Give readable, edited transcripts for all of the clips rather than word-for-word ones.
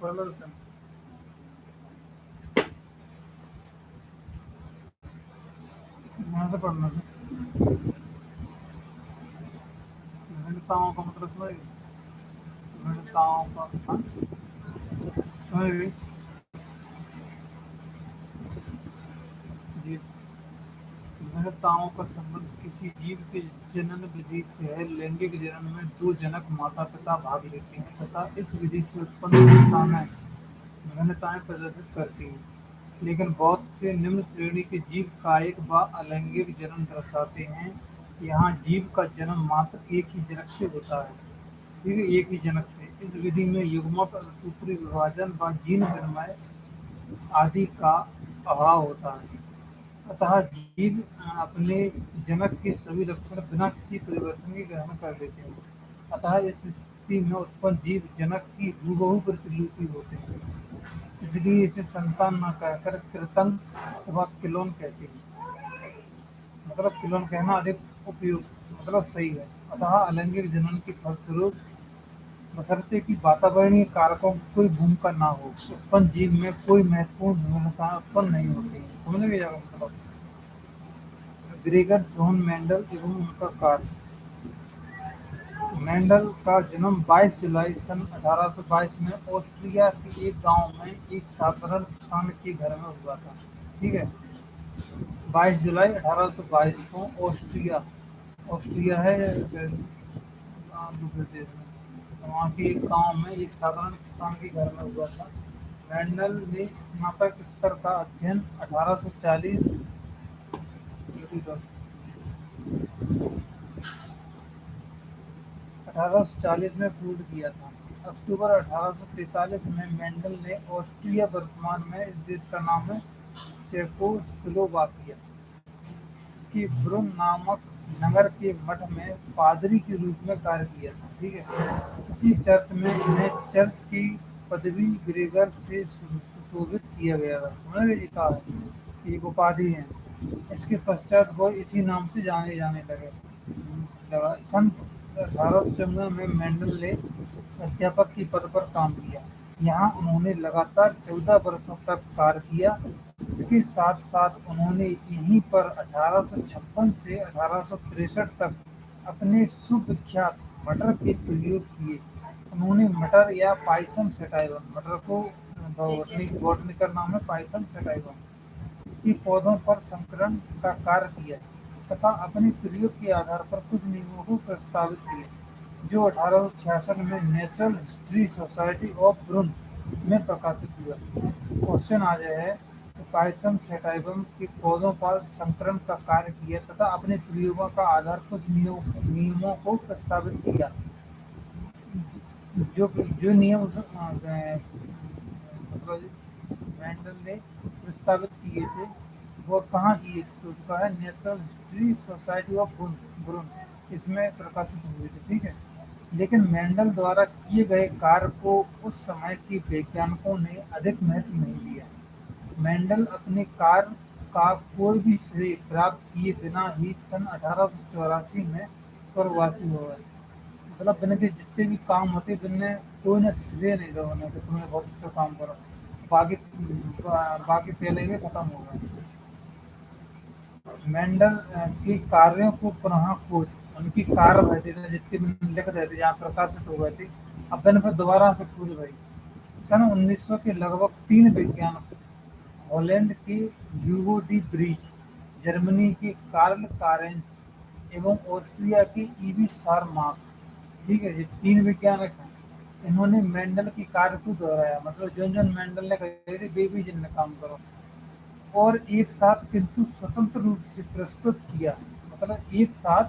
पढ़ लो तुम। वहां से पढ़ना था। विभिन्नताओं का मतलब समझ गए? विभिन्नताओं का, हाँ, समझ गई? जी। विभिन्नताओं का संबंध किसी जीव के जनन विधि से है। लैंगिक जनन में दो जनक माता पिता भाग लेते हैं तथा इस विधि से उत्पन्न संतानें भिन्नताएं प्रदर्शित करती हैं। लेकिन बहुत से निम्न श्रेणी के जीव कायिक व अलैंगिक जनन दर्शाते हैं। यहाँ जीव का जन्म मात्र एक ही जनक से होता है। ठीक है, एक ही जनक से। इस विधि में युग्मक सूत्री विभाजन व जीन विनिमय आदि का अभाव होता है। अतः जीव अपने जनक के सभी लक्षण बिना किसी परिवर्तन के ग्रहण कर लेते हैं। अतः इस स्थिति में उत्पन्न जीव जनक की हूबहू प्रतिलिपि होते हैं। इसलिए इसे संतान न कहकर कृतंक अथवा किलोन कहते हैं। मतलब किलोन कहना अधिक उपयुक्त, मतलब सही है। अतः अलैंगिक जनन के फलस्वरूप बशर्ते कि वातावरणीय कारकों की कोई भूमिका न हो, उत्पन्न जीव में कोई महत्वपूर्ण भिन्नता उत्पन्न नहीं होती है। समझ गए मतलब? ग्रेगर जॉन मेंडल एवं उनका कार्य। मेंडल का जन्म 22 जुलाई सन 1822 में ऑस्ट्रिया के एक गांव में एक साधारण किसान के घर में हुआ था। ठीक है, 22 जुलाई 1822 को ऑस्ट्रिया, ऑस्ट्रिया है दूसरे देश में, तो वहाँ के एक गांव में एक साधारण किसान के घर में हुआ था। मेंडल ने स्नातक स्तर का अध्ययन 1840 में पूर्ण किया था। अक्टूबर 1843 में मेंडल ने ऑस्ट्रिया, वर्तमान में इस देश का नाम है चेकोस्लोवाकिया, की ब्रुन नामक नगर के मठ में पादरी के रूप में कार्य किया था। ठीक है, इसी चर्च में इन्हें चर्च की पदवी ग्रेगर से सुशोभित किया गया था। उन्होंने लिखा है, एक उपाधि है। इसके पश्चात वो इसी नाम से जाने जाने लगा। सन 1814 में मेंडल ने अध्यापक के पद पर काम किया। यहाँ उन्होंने लगातार 14 वर्षों तक कार्य किया। इसके साथ साथ उन्होंने यहीं पर 1856 से 1863 तक अपने सुविख्यात मटर के प्रयोग किए। उन्होंने मटर या पाइसम सटाइवम, मटर को बॉटनिकल नाम है पाइसम सटाइवम, की पौधों पर संकरण का कार्य किया तथा अपने प्रयोग के आधार पर कुछ नियमों को प्रस्तावित किए, जो 1866 में नेचुरल हिस्ट्री सोसाइटी ऑफ ब्रुन में प्रकाशित हुआ। क्वेश्चन आ जाए है, पाइसम सटाइवम के पौधों पर संकरण का कार्य किया तथा अपने प्रयोगों का आधार कुछ नियमों को प्रस्तावित किया। जो जो नियम मतलब मेंडल ने प्रस्तावित किए थे, वो कहाँ किए थे? तो उसका है नेचुरल हिस्ट्री सोसाइटी ऑफ ब्रुन, इसमें प्रकाशित हुए थे। ठीक है, लेकिन मेंडल द्वारा किए गए कार्य को उस समय के वैज्ञानिकों ने अधिक महत्व नहीं दिया। मेंडल अपने कार्य का कोई भी श्रेय प्राप्त किए बिना ही सन 1884 में स्वर्गवासी हो गए। मतलब बिना के जितने भी काम होते बिना कोई ने श्रेय नहीं दो उन्हें कि तुमने बहुत अच्छा काम करो, बाकी बाकी पहले ही खत्म हो गए। मेंडल के कार्यों को पुनः खोज, उनकी कार्य रहते थे जितने भी लिख रहे थे, जहाँ प्रकाशित हो गए थे, अब मैंने फिर दोबारा से खोज भाई। सन 1900 के लगभग 3 वैज्ञानिक, हॉलैंड के ह्यूगो डी ब्रीच, जर्मनी के कार्ल कारेंस एवं ऑस्ट्रिया के ईवी शारमार्क, ठीक है, ये 3 वैज्ञानिक हैं। इन्होंने मेंडल के कार्य को दोहराया, मतलब जो जो मेंडल ने कहे थे वे भी जिनने काम करो, और एक साथ किंतु स्वतंत्र रूप से प्रस्तुत किया। मतलब एक साथ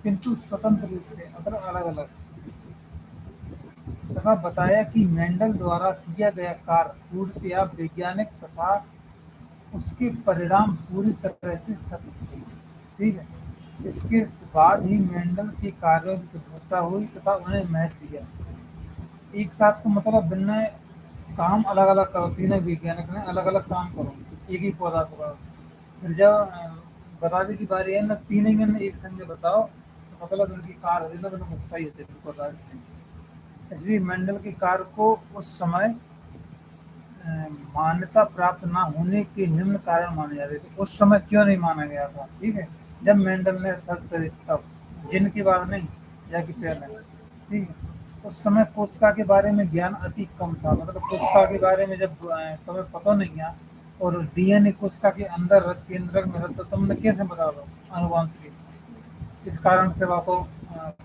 किंतु स्वतंत्र रूप से, मतलब अलग अलग, तथा बताया कि मेंडल द्वारा किया गया कार्य पूर्णतया वैज्ञानिक तथा उसके परिणाम पूरी तरह से सत्य थे। ठीक है, इसके बाद ही मेंडल के कार्यों की प्रशंसा हुई तथा उन्हें महत्व दिया। एक साथ को मतलब भिन्न काम अलग अलग करो, तीनों वैज्ञानिक ने अलग अलग काम करो, एक ही पौधा को करो। फिर जब बताने की बारी है ना, तीनों ने एक संग बताओ, तो मतलब उनकी कार होती ना तो सही होते बता देते। इसलिए मेंडल के कार्य को उस समय मान्यता प्राप्त ना होने के निम्न कारण माने जाते थे। उस समय क्यों नहीं माना गया था, ठीक है, जब मेंडल ने सर्च करी तब, जिनकी बात नहीं, या कि पहले, ठीक है। उस समय कोशिका के बारे में ज्ञान अति कम था, मतलब कोशिका के बारे में जब तुम्हें पता नहीं है, और डीएनए कोशिका के अंदर रक्त केंद्रक में रहता, तुमने कैसे बता दो अनुवांशिकी, इस कारण से वह को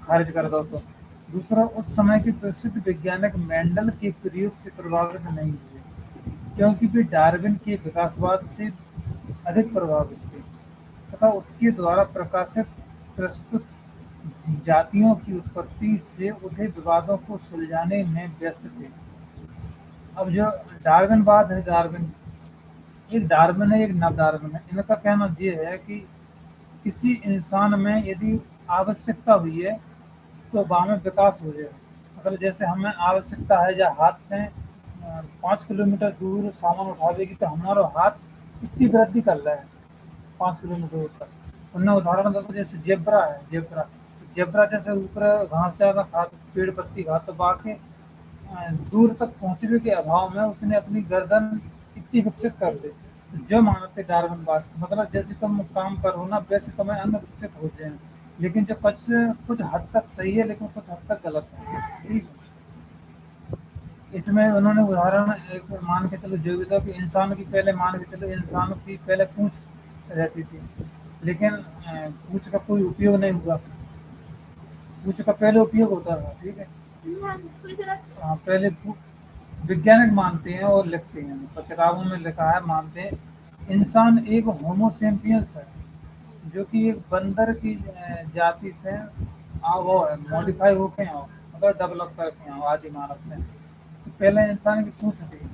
खारिज कर दो। तो दूसरा, उस समय के प्रसिद्ध वैज्ञानिक मेंडल के प्रयोग से प्रभावित नहीं हुए, क्योंकि वे डार्विन के विकासवाद से अधिक प्रभावित थे तथा उसके द्वारा प्रकाशित प्रस्तुत जातियों की उत्पत्ति से उठे विवादों को सुलझाने में व्यस्त थे। अब जो डार्विनवाद है, डार्विन, एक डार्विन है, एक नव डार्विन है। इनका कहना ये है कि किसी इंसान में यदि आवश्यकता हुई है तो वहाँ में विकास हो जाए। मतलब जैसे हमें आवश्यकता है या हाथ से 5 किलोमीटर दूर सामान उठावेगी तो हमारा हाथ कितनी वृद्धि कर रहा है 5 किलोमीटर दूर तक। उन्हें उदाहरण देते जैसे जेब्रा है, जेब्रा, जेब्रा जैसे ऊपर घास ज्यादा खा, पेड़ पत्ती खा, तो बाकी दूर तक पहुंचने के अभाव में उसने अपनी गर्दन इतनी विकसित कर दी। जो मानते डार्विन बात, मतलब जैसे तुम काम करो ना वैसे तुम्हें अन्य विकसित हो जाए, लेकिन जो कुछ हद तक सही है लेकिन कुछ हद तक गलत है, ठीक है। इसमें उन्होंने उदाहरण एक मान के चलो जो भी था कि इंसान की पहले, मान के चलो इंसान की पहले पूंछ रहती थी, लेकिन पूंछ का कोई उपयोग नहीं हुआ, पूंछ का पहले उपयोग होता था, ठीक है। हाँ, पहले वैज्ञानिक मानते हैं और लिखते हैं, तो किताबों में लिखा है, मानते हैं इंसान एक होमोसेपियंस है, जो कि एक बंदर की जाति से वो है, मॉडिफाई होके आओ, मतलब डेवलप करके आओ आदि मानव से। तो पहले इंसान की पूंछ थी,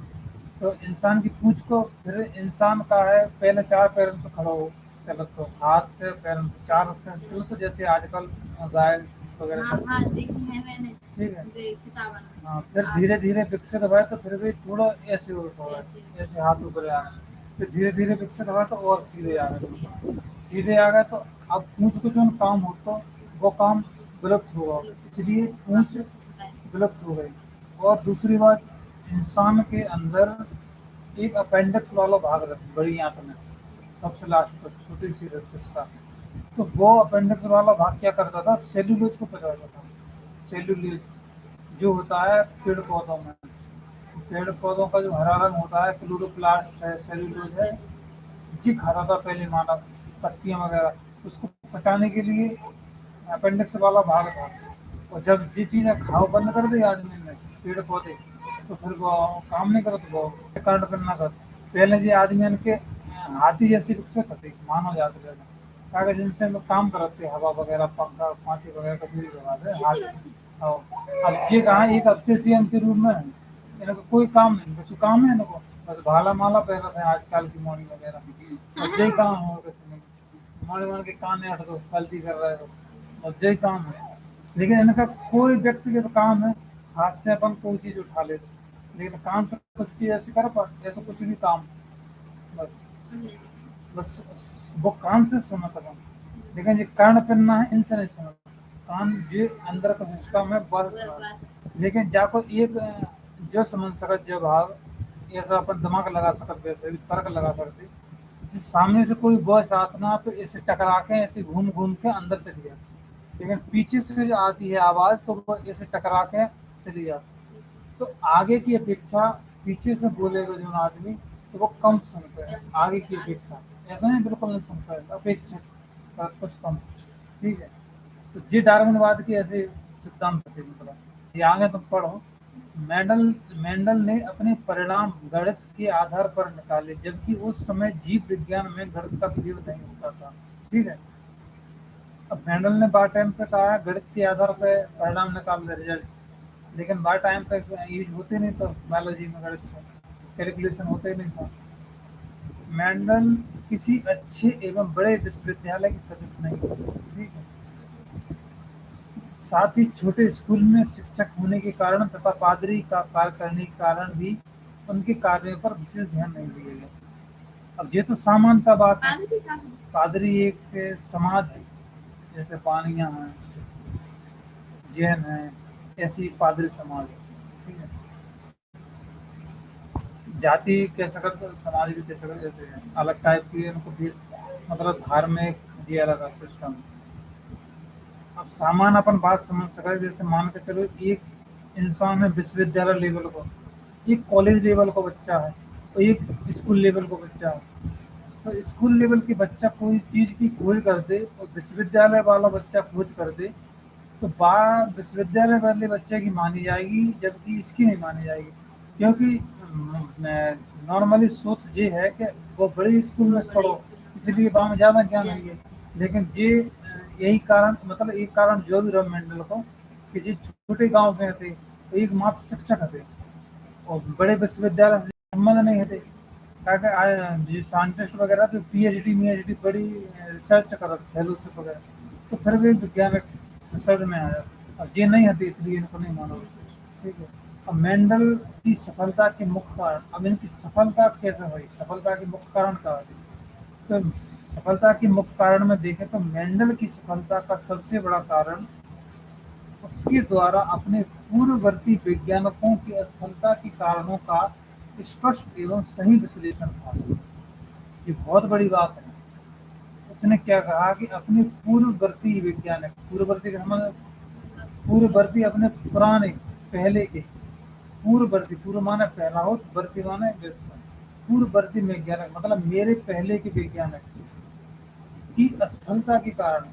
तो इंसान की पूंछ को फिर इंसान का है पहले 4 पैरों पे खड़ा हो, चलो तो हाथ से पैरों पे 4 से चलो, तो जैसे आजकल गाय वगैरह हाँ सब, हाँ देखी है मैंने, ठीक है। किताबन में। हाँ, फिर धीरे धीरे विकसित हुआ तो फिर भी थोड़ा ऐसे हो गए, ऐसे हाथ ऊपर आ गए, फिर धीरे धीरे विकसित हुआ तो और सीधे आ गए, सीधे आ गए, तो अब पूंछ को जो काम हो तो वो काम विलुप्त होगा, इसलिए पूंछ विलुप्त हो गई। और दूसरी बात, इंसान के अंदर एक अपेंडिक्स वाला भाग रहता है बड़ी आंत में, सबसे लास्ट पर छोटी सी हिस्सा, तो वो अपेंडिक्स वाला भाग क्या करता था, सेल्यूलोज को पचाता था। सेल्यूलोज जो होता है पेड़ पौधों में, पेड़ पौधों का जो हरा रंग होता है क्लोरोप्लास्ट है, सेल्यूलोज है, जी खाता था पहले मानव, पत्तियां वगैरह, उसको पचाने के लिए अपेंडिक्स वाला भाग था। और जब ये चीजें खाओ बंद कर दी आदमी ने, पेड़ पौधे, तो फिर वो काम नहीं करते, वो कांड करना कर। पहले जी आदमी के हाथी जैसी विकसित होती मानव जाति जैसे, ताकि जिनसे हम लोग काम करते, हवा वगैरह, पंखा, फांसी वगैरह कुछ भी लगा दे हाथ। अब ये कहाँ एक अब्जेसियन के रूप में है, इनको कोई काम नहीं, कुछ काम है इनको, बस भाला माला पहना था आजकल की मॉर्निंग वगैरह, और यही काम है, और कुछ नहीं। मॉर्निंग मॉर्निंग के कान नहीं हटो, गलती कर रहे हो, और यही काम है। लेकिन इनका कोई व्यक्तिगत काम है, हाथ से अपन कोई चीज उठा ले, लेकिन काम से कुछ चीज ऐसे कर पा, ऐसा कुछ भी काम, बस बस वो कान से सुना था, लेकिन ये कान पहनना है इनसे नहीं सुना, कान जो अंदर का सिस्टम है बस सुना। लेकिन जाको एक जो समझ सकत जो भाग, ऐसा अपन दिमाग लगा सकते, वैसे भी तर्क लगा सकते, जिस सामने से कोई वॉइस आतना तो ऐसे टकरा के ऐसे घूम घूम के अंदर चली जाती, लेकिन पीछे से जो आती है आवाज तो वो ऐसे टकरा के चली जाती। तो आगे की अपेक्षा पीछे से बोलेगा जो आदमी, तो वो कम सुनता है आगे की अपेक्षा, ऐसा नहीं बिल्कुल नहीं सुनता है, अपेक्षित कुछ कम, ठीक है। तो ये डार्विनवाद की ऐसे सिद्धांत थे, मतलब ये आगे तुम पढ़ो। मेंडल मेंडल ने अपने परिणाम गणित के आधार पर निकाले, जबकि उस समय जीव विज्ञान में गणित का प्रयोग नहीं होता था, ठीक है। अब मेंडल ने बार टाइम पे कहा है गणित के आधार पर परिणाम निकाल दे, रिजल्ट, लेकिन बार टाइम पे यूज होते नहीं, तो बायोलॉजी में गणित कैलकुलेशन होते ही नहीं था। मेंडल किसी अच्छे एवं बड़े विश्वविद्यालय की सदस्य नहीं थे, ठीक है। साथ ही छोटे स्कूल में शिक्षक होने के कारण तथा पादरी का कार्य करने के कारण भी उनके कार्यों पर विशेष ध्यान नहीं दिया गया। अब ये तो सामान्यता बात है, पादरी एक समाज है, जैसे पानिया है, जैन है, ऐसी पादरी समाज है, ठीक है। जाति कह सकते, समाज भी कह सकते, जैसे अलग टाइप की उनको भी, मतलब धार्मिक ये अलग सिस्टम। अब सामान अपन बात समझ सका, जैसे मान के चलो एक इंसान है विश्वविद्यालय लेवल को, एक कॉलेज लेवल का बच्चा है, और एक स्कूल लेवल का बच्चा है। तो स्कूल लेवल के बच्चा कोई चीज की खोज कर दे और विश्वविद्यालय वाला बच्चा खोज कर दे, तो बात विश्वविद्यालय वाले बच्चे की मानी जाएगी, जबकि इसकी नहीं मानी जाएगी। क्योंकि नॉर्मली सोच ये है कि वो बड़े स्कूल में पढ़ो, इसलिए वहाँ में ज़्यादा ज्ञान है। लेकिन ये यही कारण, मतलब एक कारण जो भी रहा मेंडल को, कि जो छोटे गांव से थे, तो एक मात्र शिक्षक थे और बड़े विश्वविद्यालय से संबंध नहीं थे। ताकि साइंटिस्ट वगैरह तो पीएचडी बड़ी रिसर्च कर फेलोशिप वगैरह, तो फिर भी वैज्ञानिक रिसर्च में आया। अब ये नहीं आती, इसलिए इनको नहीं मानो। ठीक है। अब मेंडल की सफलता के मुख्य कारण, अब इनकी सफलता कैसे हुई, सफलता के मुख्य कारण क्या है? तो सफलता के मुख्य कारण में देखें तो मेंडल की सफलता का सबसे बड़ा कारण उसके द्वारा अपने पूर्ववर्ती वैज्ञानिकों की असफलता के कारणों का स्पष्ट एवं सही विश्लेषण था। ये बहुत बड़ी बात है। उसने क्या कहा कि अपने पूर्ववर्ती वैज्ञानिक, पूर्ववर्ती का मतलब पूर्ववर्ती अपने पुराने पहले के, पूर्ववर्ती, पूर्व माने पहला हो, वर्ती माने पूर्ववर्ती वैज्ञानिक, मतलब मेरे पहले के वैज्ञानिक की असफलता के कारण,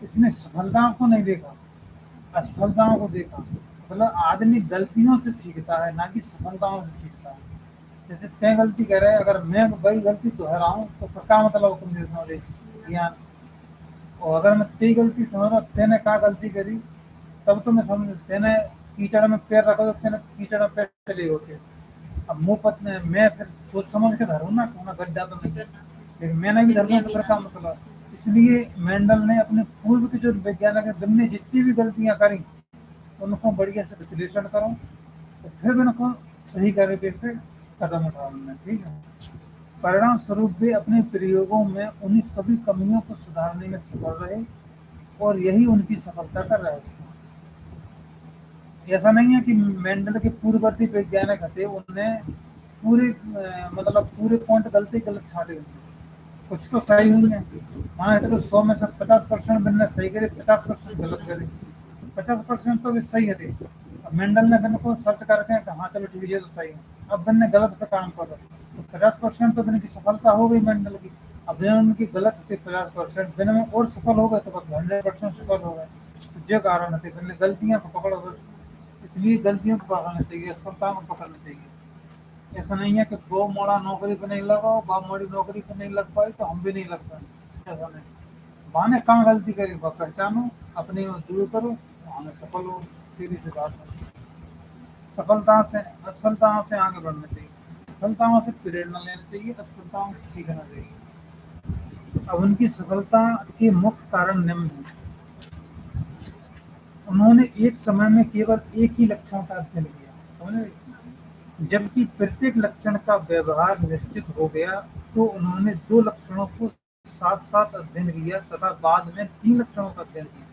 इसने सफलताओं को नहीं देखा, असफलताओं को देखा। मतलब आदमी गलतियों से सीखता है, ना कि सफलताओं से सीखता है। जैसे तय गलती कर रहे, अगर मैं वही गलती दोहराऊं तो फिर क्या मतलब तुम नॉलेज ज्ञान। और अगर मैं तेरी गलती समझ रहा, तेने क्या गलती करी, तब तो मैं समझ, तेने कीचड़ में पैर रखा तो तेने कीचड़ में पैर चले होते। अब मुंह पत मैं फिर सोच समझ के धरूँ ना, कहूँ गड्ढा तो नहीं, लेकिन मैंने भी धर तो फिर क्या मतलब। इसलिए मेंडल ने अपने पूर्व के जो वैज्ञानिक है, जिनने जितनी भी गलतियां करी, उनको बढ़िया से विश्लेषण करो, तो फिर उनको सही करे पे कदम उठाना। ठीक है। परिणाम स्वरूप वे अपने प्रयोगों में उन्हीं सभी कमियों को सुधारने में सफल रहे, और यही उनकी सफलता का रहस्य है। ऐसा नहीं है कि मेंडल के पूर्ववर्ती वैज्ञानिक थे, उनने पूरे मतलब पूरे पॉइंट गलत छाटे होंगे, कुछ तो सही हुई है। मान चलो 100 में से 50% मैंने सही करे, 50% गलत करे, 50% तो भी सही है थे। अब मेंडल ने मैंने को सर्च करके कहा, हाँ चलो ठीक है, ये तो सही है। अब मैंने गलत पे काम कर रहा, तो 50% तो मैंने की सफलता हो गई मेंडल की। अब मैंने उनकी गलत थे 50%, मैंने में और सफल हो गए, तो 100% सफल हो गए। तो जो कारण थे, मैंने गलतियां को पकड़ो बस। इसलिए गलतियों को पकड़ना चाहिए, असफलता को पकड़ना चाहिए। ऐसा नहीं है कि दो मोड़ा नौकरी पे नहीं लगाओ, बा मोड़ी नौकरी पे नहीं लग पाई तो हम भी नहीं लग पाए, ऐसा नहीं। बाने कहाँ गलती करी वह पहचानो, अपने दूर करो, हमें सफल हो। सीधी सी बात है। सफलता से, असफलताओं से आगे बढ़ना चाहिए, सफलताओं से प्रेरणा लेना चाहिए, असफलताओं से सीखना चाहिए। अब उनकी सफलता के मुख्य कारण निम्न है। उन्होंने एक समय में केवल एक ही लक्षण का अध्ययन किया, समझे, जबकि प्रत्येक लक्षण का व्यवहार निश्चित हो गया, तो उन्होंने दो लक्षणों को साथ साथ अध्ययन किया तथा बाद में तीन लक्षणों का अध्ययन किया।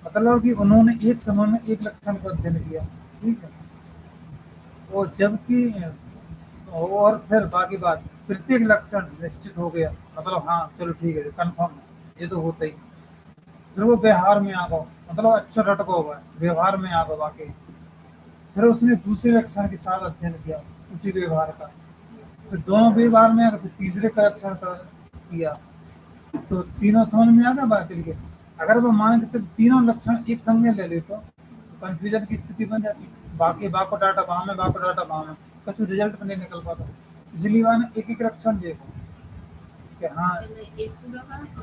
मतलब कि उन्होंने एक समय में एक लक्षण का अध्ययन किया, ठीक है, और जबकि और फिर बाकी बात, प्रत्येक लक्षण निश्चित हो गया, मतलब हाँ चलो ठीक है, कंफर्म है, ये तो होता ही। फिर वो व्यवहार में आ गो, मतलब अच्छा रटको हुआ है, व्यवहार में आ गो बाकी। फिर उसने दूसरे लक्षण के साथ अध्ययन किया उसी व्यवहार का, फिर दोनों व्यवहार में आ गए, फिर तीसरे का लक्षण का किया, तो तीनों समझ में आ गया बात के। अगर वो मान के चल तीनों लक्षण एक संग में ले ले, तो कंफ्यूजन की स्थिति बन जाती है। बाकी बाको डाटा वहां में, बाको डाटा वहां में, कुछ रिजल्ट में नहीं निकल पाता। इसलिए मैंने एक एक लक्षण देखो कि हाँ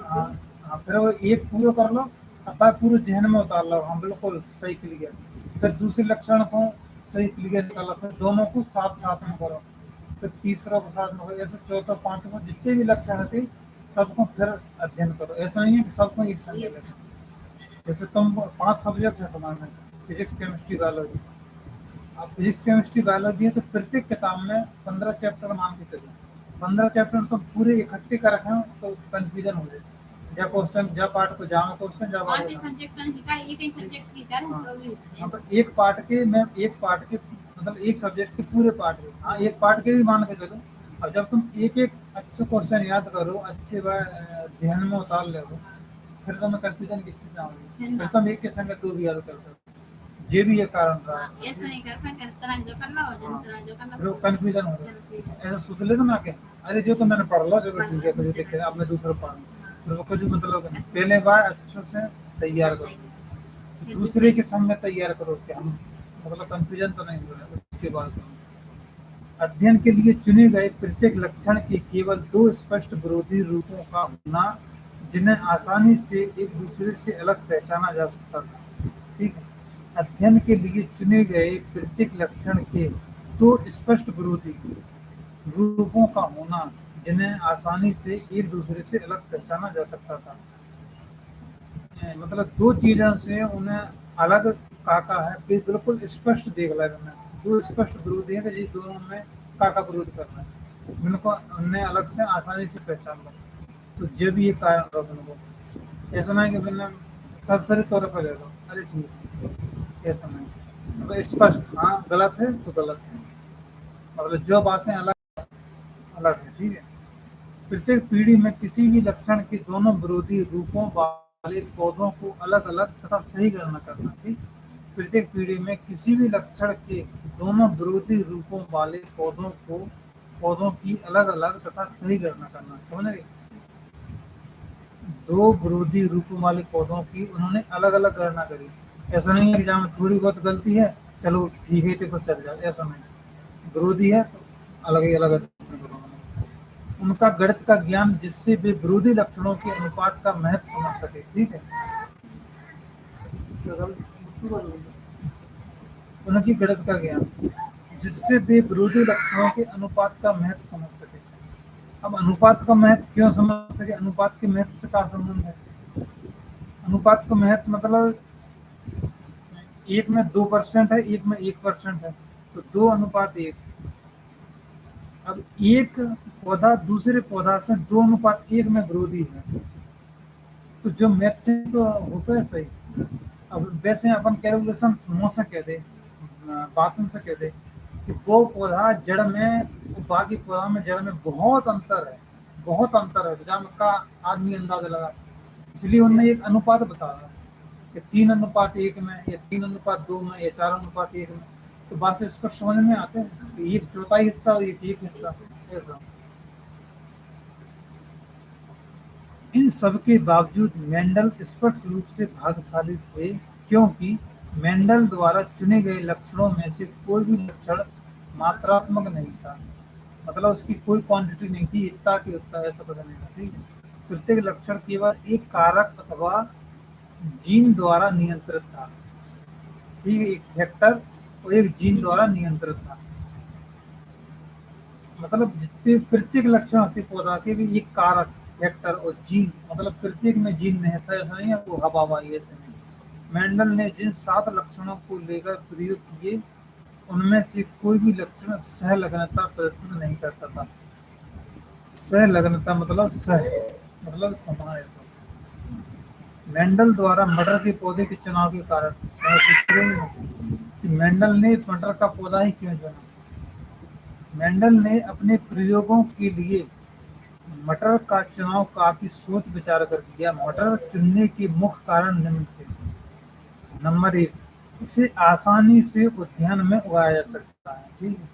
हाँ हाँ, फिर वो एक पूरा कर लो, अब पूरे जहन में उतार लो, हाँ बिल्कुल सही क्लियर। फिर दूसरे लक्षण को सही क्लियर निकालो, फिर दोनों को साथ साथ में करो, फिर तीसरा को साथ में करो, ऐसे चौथा पांचवा जितने भी लक्षण थे सबको फिर अध्ययन करो। ऐसा नहीं है कि सबको एक संग ले। जैसे तुम 5 सब्जेक्ट है तुम्हारे, फिजिक्स केमिस्ट्री बायोलॉजी। अब फिजिक्स केमिस्ट्री बायोलॉजी है, तो प्रत्येक किताब में 15 चैप्टर मान के चलो, 15 चैप्टर तो पूरे इकट्ठे कर रखे हो, तो कंफ्यूजन हो जाए। जब क्वेश्चन, जब पार्ट को जाओ क्वेश्चन, जब हाँ, तो एक पार्ट के मैं एक पार्ट के मतलब एक सब्जेक्ट के पूरे पार्ट के, हाँ एक पार्ट के भी मान के चलो। अब जब तुम एक एक अच्छे क्वेश्चन याद करो, अच्छे बार ध्यान में उतार ले, फिर तुम्हें कंफ्यूजन किस चीज में होगी, फिर तुम एक के संग दो भी याद करते हो। ये भी एक कारण रहा, ऐसा नहीं कर पाए तरह जो करना हो तरह जो करना, फिर कंफ्यूजन हो गया। ऐसा सोच लेते ना कि अरे जो तो मैंने पढ़ लो, जो ठीक है, फिर देखे अब मैं दूसरा पढ़ लूं, फिर वो कुछ मतलब पहले बार अच्छे से तैयार करो, दूसरे के सामने तैयार करो कि हम मतलब कंफ्यूजन तो नहीं हो रहा है। उसके बाद अध्ययन के लिए चुने गए प्रत्येक लक्षण के केवल दो स्पष्ट विरोधी रूपों का होना, जिन्हें आसानी से एक दूसरे से अलग पहचाना जा सकता था। ठीक है, अध्ययन के लिए चुने गए प्रत्येक लक्षण के दो स्पष्ट विरोधी रूपों का होना, जिन्हें आसानी से एक दूसरे से अलग पहचाना जा सकता था। मतलब दो चीजों से उन्हें अलग काका है, फिर बिल्कुल स्पष्ट देख लगा, दो स्पष्ट विरोधी है, जिस दोनों में काका विरोध करना है, उनको उन्हें अलग से आसानी से पहचान लो। तो जब ये कारण रहा उनको ऐसा नहीं कि मैंने सरसरी तौर पर ले लो, अरे ठीक है, ऐसा नहीं, मतलब स्पष्ट, हाँ गलत है तो गलत है, मतलब जो बातें अलग अलग है। ठीक है, प्रत्येक पीढ़ी में किसी भी लक्षण के दोनों विरोधी रूपों वाले पौधों को अलग अलग तथा सही गणना करना। ठीक, प्रत्येक पीढ़ी में किसी भी लक्षण के दोनों विरोधी रूपों वाले पौधों की अलग अलग तथा सही गणना करना। समझ गए, दो विरोधी रूपों वाले पौधों की उन्होंने अलग अलग गणना करी। ऐसा नहीं है कि जहाँ थोड़ी बहुत गलती है चलो ठीक है तो चल जाए, ऐसा नहीं, विरोधी है तो अलग ही अलग। उनका गणित का ज्ञान, जिससे वे विरोधी लक्षणों के अनुपात का महत्व समझ सके। ठीक है, उनकी गणित का ज्ञान, जिससे वे विरोधी लक्षणों के अनुपात का महत्व समझ सके। अब अनुपात का महत्व क्यों समझ सके, अनुपात के महत्व से क्या संबंध है? अनुपात का महत्व मतलब एक में 2% है, एक में 1% है, तो 2:1। अब एक पौधा दूसरे पौधा से 2:1 में विरोधी है, तो जो मैथ से तो होता है सही। अब वैसे अपन कैलकुलेशन मुंह से कह दे, बातों से कह दे कि वो पौधा जड़ में, बाकी पौधा में जड़ में बहुत अंतर है, बहुत अंतर है, जहाँ का आदमी अंदाजा लगा, इसलिए उन्होंने एक अनुपात बताया कि 3:1 में या 3:2 में या 4:1 में, तो बात से स्पष्ट समझ में आते हैं कि एक चौथाई हिस्सा और एक हिस्सा, ऐसा। इन सब के बावजूद मेंडल स्पष्ट रूप से भाग्यशाली थे, क्योंकि मेंडल द्वारा चुने गए लक्षणों में से कोई भी लक्षण मात्रात्मक नहीं था, मतलब उसकी कोई क्वांटिटी नहीं थी, इतना की उतना, ऐसा कुछ नहीं था। ठीक है, प्रत्येक लक्षण केवल एक कारक अथवा जीन द्वारा नियंत्रित था। ठीक है, एक फैक्टर और एक जीन द्वारा नियंत्रित था, मतलब जितने प्रत्येक लक्षण होते पौधा के भी एक कारक, फैक्टर और जीन, मतलब प्रत्येक में जीन नहीं था, ऐसा नहीं है वो हवा हवाई, ऐसे नहीं। मेंडल ने जिन 7 लक्षणों को लेकर प्रयोग किए, उनमें से कोई भी लक्षण सहलग्नता प्रदर्शित नहीं करता था। सहलग्नता मतलब मतलब समान। मेंडल द्वारा मटर के पौधे के चुनाव के कारण, कि मेंडल ने मटर का पौधा ही क्यों चुना। मेंडल ने अपने प्रयोगों के लिए मटर का चुनाव काफी सोच विचार कर किया। मटर चुनने के मुख्य कारण निम्न थे। नंबर 1, इसे आसानी से उद्यान में उगाया जा सकता है। ठीक है,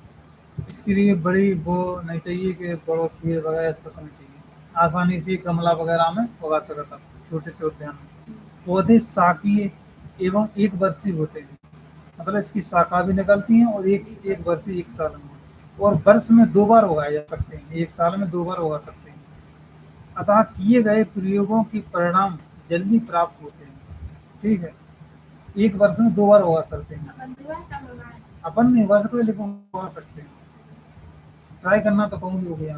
इसके लिए बड़ी वो नहीं चाहिए कि बड़ो खेत वगैरह, इसको नहीं चाहिए, आसानी से गमला वगैरह में उगा सकता है, छोटे से उद्यान में। पौधे शाकीय एवं एक वर्षीय होते हैं, मतलब इसकी शाखा भी निकलती हैं और एक वर्षीय एक साल में, और वर्ष में 2 बार उगाए जा सकते हैं, एक साल में 2 बार उगा सकते हैं। अतः किए गए प्रयोगों के परिणाम जल्दी प्राप्त होते हैं। ठीक है, एक वर्ष में 2 बार उगा सकते हैं, अपन नहीं उगा सकते लेकिन उगा सकते हैं, ट्राई करना तो कहूँगी हो गया।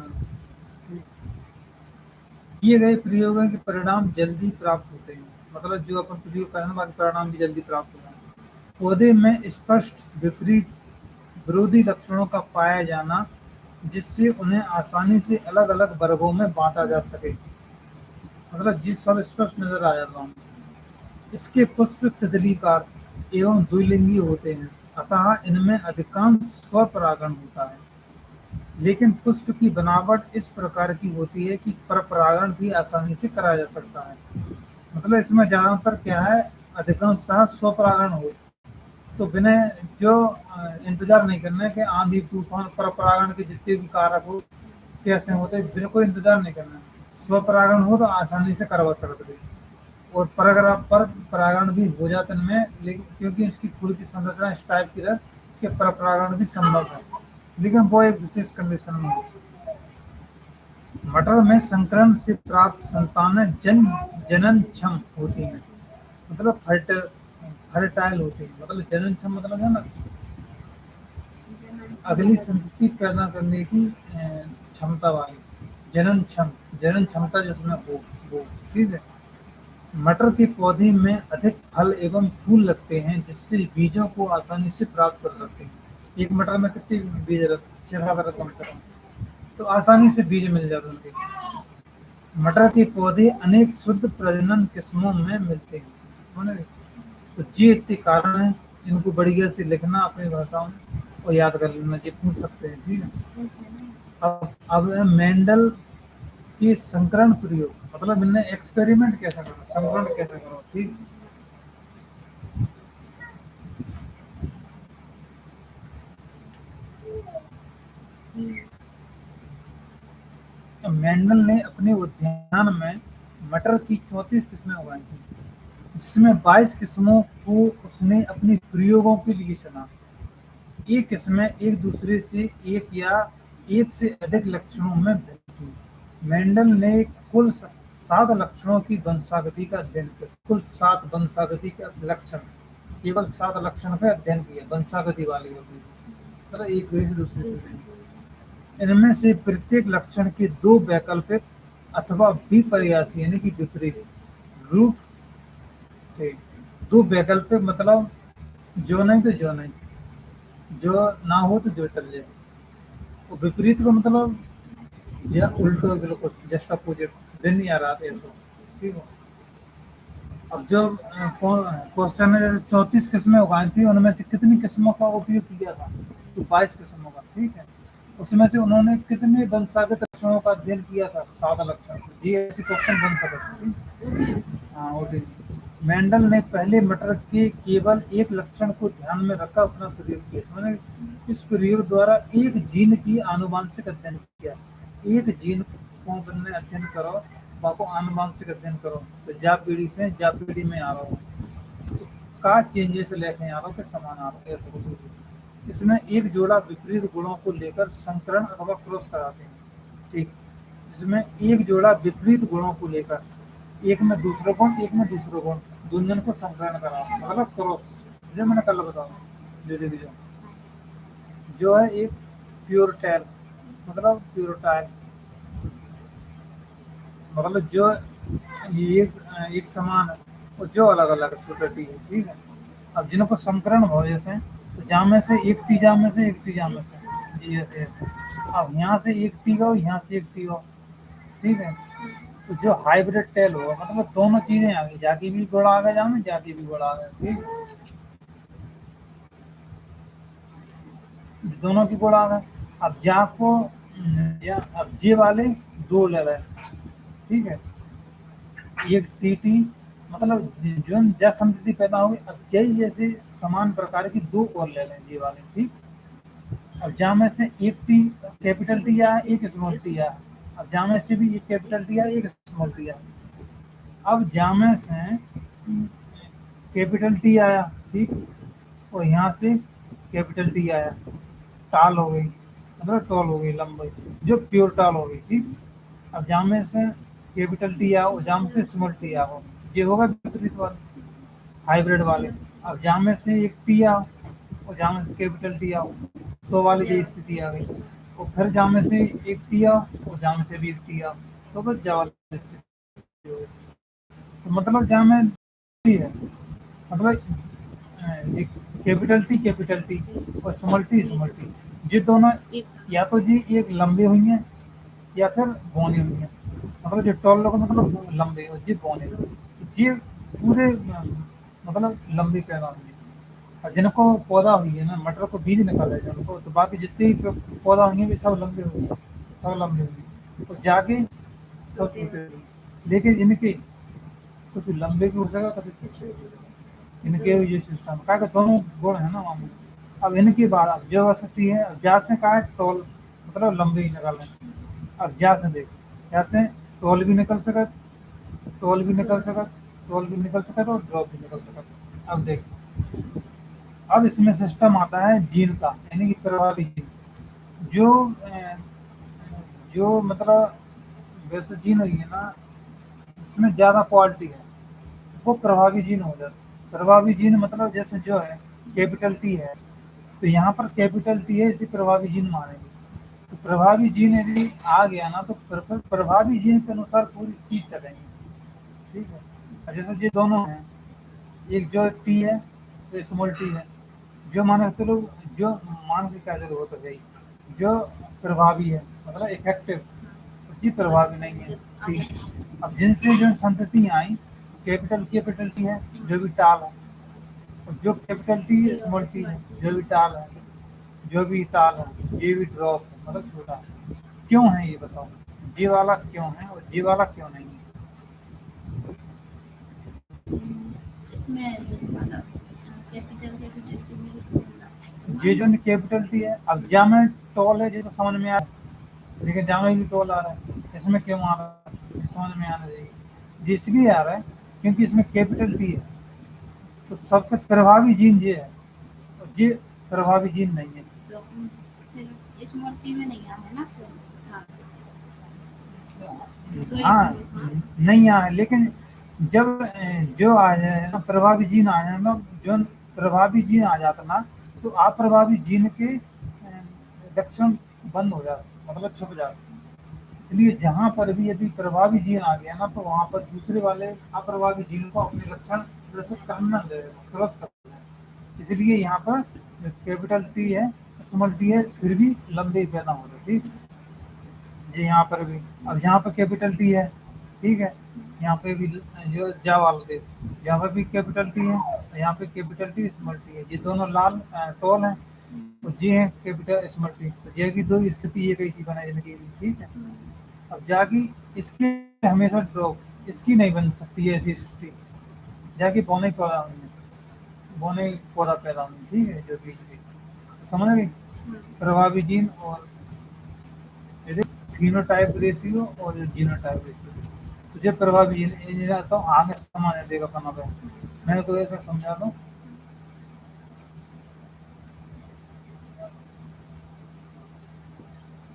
किए गए प्रयोगों के परिणाम जल्दी प्राप्त होते हैं, मतलब जो अपन प्रयोग करने वाले परिणाम भी जल्दी प्राप्त होते हैं। पौधे में स्पष्ट विपरीत विरोधी लक्षणों का पाया जाना, जिससे उन्हें आसानी से अलग अलग वर्गों में बांटा जा सके, मतलब जिस सब स्पष्ट नजर आ जाता हूँ। इसके पुष्प तितलीकार एवं द्विलिंगी होते हैं, अतः इनमें अधिकांश स्वपरागण होता है। लेकिन पुष्प की बनावट इस प्रकार की होती है कि परपरागण भी आसानी से कराया जा सकता है। मतलब इसमें ज्यादातर क्या है, अधिकांशतः स्वपरागण हो, तो बिना जो इंतजार नहीं करना है कि आंधी तूफान परपरागण के जितने भी कारक हो कैसे होते हैं, बिना कोई इंतजार नहीं करना है। स्वपरागण हो तो आसानी से करवा सकते हैं। और पर परागण भी हो जाते हैं इनमें, लेकिन क्योंकि इसकी फूल की संरचना इस टाइप की रहे कि पर परागण भी संभव है, लेकिन वो एक विशेष कंडीशन में होती है। मटर में संकरण से प्राप्त संतानें जनन क्षम होती हैं, मतलब फर्टाइल होती है। मतलब जनन क्षम मतलब है ना, अगली संतति पैदा करने की क्षमता वाली, जनन क्षमता जिसमें हो वो, ठीक है। मटर के पौधे में अधिक फल एवं फूल लगते हैं, जिससे बीजों को आसानी से प्राप्त कर सकते हैं। एक मटर में कितने बीज रहते, 6-7 कम से कम, तो आसानी से बीज मिल जाते हैं उनके। मटर के पौधे अनेक शुद्ध प्रजनन किस्मों में मिलते हैं। तो ये इतने कारण है, इनको बढ़िया से लिखना अपनी भाषा में और याद कर लेना, ये पूछ सकते हैं, ठीक है। अब मेंडल की संकरण प्रयोग, मतलब इनने एक्सपेरिमेंट कैसा करो, संकरण कैसे करो, ठीक। मेंडल ने अपने उद्यान में मटर की 34 किस्में उगाई थी, जिसमें 22 किस्मों को उसने अपने प्रयोगों के लिए चुना। ये किस्में एक दूसरे से एक या एक से अधिक लक्षणों में भिन्न थी। मेंडल ने कुल 7 लक्षणों की वंशागति का अध्ययन किया, कुल 7 वंशागति के लक्षण, केवल 7 लक्षण का अध्ययन किया, वंशागति वाली होती है, मतलब एक से दूसरे से। इनमें से प्रत्येक लक्षण के 2 वैकल्पिक अथवा विपर्यासी यानी कि विपरीत रूप थे। 2 वैकल्पिक मतलब जो नहीं तो जो नहीं, जो ना हो तो जो चल जाए। वो विपरीत को मतलब या उल्टो, बिल्कुल जस्ट अपोजिट, दिन नहीं आ रहा था ऐसा, ठीक है। अब जो क्वेश्चन है, जैसे 34 किस्में उगाई थी, उनमें से कितनी किस्मों का उपयोग किया था, तो 22 किस्मों का, ठीक है। उसमें से उन्होंने कितने वंशागत लक्षणों का अध्ययन किया था, 7 लक्षण। ये ऐसे क्वेश्चन बन सकते थे। हाँ, मेंडल ने पहले मटर के केवल एक लक्षण को ध्यान में रखकर अपना प्रयोग किया। मैंने इस प्रयोग द्वारा एक जीन की आनुवांशिक अध्ययन किया। एक जीन को तुमने अध्ययन करो, बाको आनुवांशिक अध्ययन करो, तो जा पीढ़ी से जा पीढ़ी में आ रहा हो, का चेंजेस लेके आ रहा हो के समान आ रहा हो, ऐसा कुछ। इसमें एक जोड़ा विपरीत गुणों को लेकर संकरण अथवा क्रॉस कराते हैं, ठीक। इसमें एक जोड़ा विपरीत गुणों को लेकर, एक में दूसरा गुण एक में दूसरा गुण, दोनों को संकरण करा, मतलब क्रॉस, जो मैंने कल बताया, जो है एक प्योरटाइल, मतलब प्योरटाइल मतलब जो एक समान है और जो अलग अलग छोटा टी है, ठीक है। अब जिनको संकरण हो, जैसे तो जामे से एक टी, जामे से एक टी, जामे से जी, ऐसे अब यहाँ से एक टी हो, यहाँ से एक टी हो, ठीक है। तो जो हाइब्रिड टेल हो, मतलब दोनों चीजें आ गई, जाके भी गुड़ आ गया, जामे जाके भी गुड़ आ गया, ठीक है। दोनों की गुड़ आ गए। अब जा को या अब जे वाले 2 ले रहे, ठीक है। एक टीटी मतलब जो जय संतति पैदा होगी, अब जय जैसे समान प्रकार की 2 और ले लें जी वाले, ठीक। अब जा में से एक टी कैपिटल टी आया, एक स्मॉल टी आया। अब जा में से भी एक कैपिटल टी आया, एक स्मॉल टी आया। अब जा में से कैपिटल टी आया, ठीक, और यहाँ से कैपिटल टी आया, टाल हो गई, मतलब टॉल हो गई, लंबाई, जो प्योर टाल हो गई, ठीक। अब जामे से कैपिटल टी आओ, जाम से स्मॉल टी आओ, ये होगा विपरीत वाले, हाइब्रिड वाले। अब जामे से एक टी आओ और जामे से कैपिटल टी आओ, तो वाली की स्थिति आ गई। और फिर जामे से एक टी आओ और जामे से भी एक टी आओ, तो बस जा वाली स्थिति हो गई। तो मतलब जामे टी है, मतलब कैपिटल टी और स्मॉल टी, ये दोनों या तो जी एक लंबे हुई हैं या फिर बौनी हुई हैं, मतलब जो टॉल लोग मतलब लंबे और जी बौने, ये पूरे मतलब लंबी पैदा हुई है। और जिनको पौधा हुई है ना, मटर को बीज निकाले जिनको, तो बाकी जितने भी पौधा होंगे भी सब लंबे होंगे, सब लंबे होंगे, तो जाके सब छोटे होंगे। लेकिन इनके कुछ लंबे भी हो सकेगा, कभी कुछ इनके भी ये सिस्टम का दोनों गुण है ना मामू। अब इनकी बात, अब जो हो सकती है, अब जा से कहा टोल मतलब लंबे ही निकाल रहे। अब जा से देख, जा से टोल भी निकल सकत, टोल भी निकल सकत, टोल भी निकल सकत और ड्रॉप भी निकल सकत। अब देख, अब इसमें सिस्टम आता है जीन का, यानी कि प्रभावी जीन। जो जो मतलब वैसे जीन हुई है ना, इसमें ज्यादा क्वालिटी है, वो प्रभावी जीन हो जाता है। प्रभावी जीन मतलब जैसे जो है कैपिटल टी है, तो यहाँ पर कैपिटल टी है, इसे प्रभावी जीन मानेंगे। तो प्रभावी जीन यदि आ गया ना, तो प्रभावी जीन के अनुसार पूरी चीज चलेंगी, ठीक है। और जैसे ये दोनों हैं, एक जो टी है तो स्मॉल टी है, जो माने चलो, जो मान के क्या जरूरत है भाई, जो प्रभावी है मतलब इफेक्टिव, जी प्रभावी नहीं है, ठीक है। अब जिनसे जो संतति आई, कैपिटल कैपिटल टी है, जो भी टाल है, और जो कैपिटल टी स्मॉल टी है, जो भी टाल है, जो भी ताल है, ये भी ड्रॉप है मतलब छोटा है। क्यों है ये बताओ, जी वाला क्यों है और जी वाला क्यों नहीं है? इसमें मतलब कैपिटल कैपिटल की मेरी समझ ये जो कैपिटल टी है, अब जा में टोल है, ये तो समझ में आ रहा है, लेकिन जा में भी टोल आ रहा है, इसमें क्यों आ रहा है, ये समझ में आना चाहिए। ये इसलिए आ रहा है क्योंकि इसमें कैपिटल टी है, तो सबसे प्रभावी जीन ये है, और ये प्रभावी जीन नहीं है। तो फिर इस मूर्ति में नहीं आया ना सर। हाँ तो हाँ, इसमें नहीं आए, लेकिन जब जो आ जाए ना प्रभावी जीन आ जाए ना, जो प्रभावी जीन आ जाता ना, तो अप्रभावी जीन के लक्षण बंद हो जाते, मतलब छुप जाते। इसलिए जहां पर भी यदि प्रभावी जीन आ गया ना, तो वहां पर दूसरे वाले अप्रभावी जीन को अपने लक्षण प्रदर्शित करना देगा, क्रॉस करना है। इसलिए यहाँ पर कैपिटल टी है, स्मॉल टी है, फिर भी लंबे पैदा हो रहे, ठीक है। जी यहाँ पर भी, अब यहाँ पर कैपिटल टी है, ठीक है, यहाँ पे भी जो जावाल थे, यहाँ पर भी कैपिटल टी है, यहाँ पे कैपिटल टी स्मॉल टी है, ये दोनों लाल टोल हैं, तो जी है कैपिटल स्मॉल टी, तो जे की दो स्थिति एक ऐसी बनाई जिनकी, ठीक है। अब जाकी इसकी हमेशा ड्रॉप, इसकी नहीं बन सकती है ऐसी स्थिति, जाके पौने पौधा होंगे, पौने पौधा पैदा होंगे, ठीक है, जो बीज की समझ गई। प्रभावी जीन और फिनोटाइप रेशियो और जीनोटाइप रेशियो, तुझे प्रभावी जीन ये आता हूँ आगे समझ देगा कहाँ पे, मैं तो ऐसा समझा दूँ।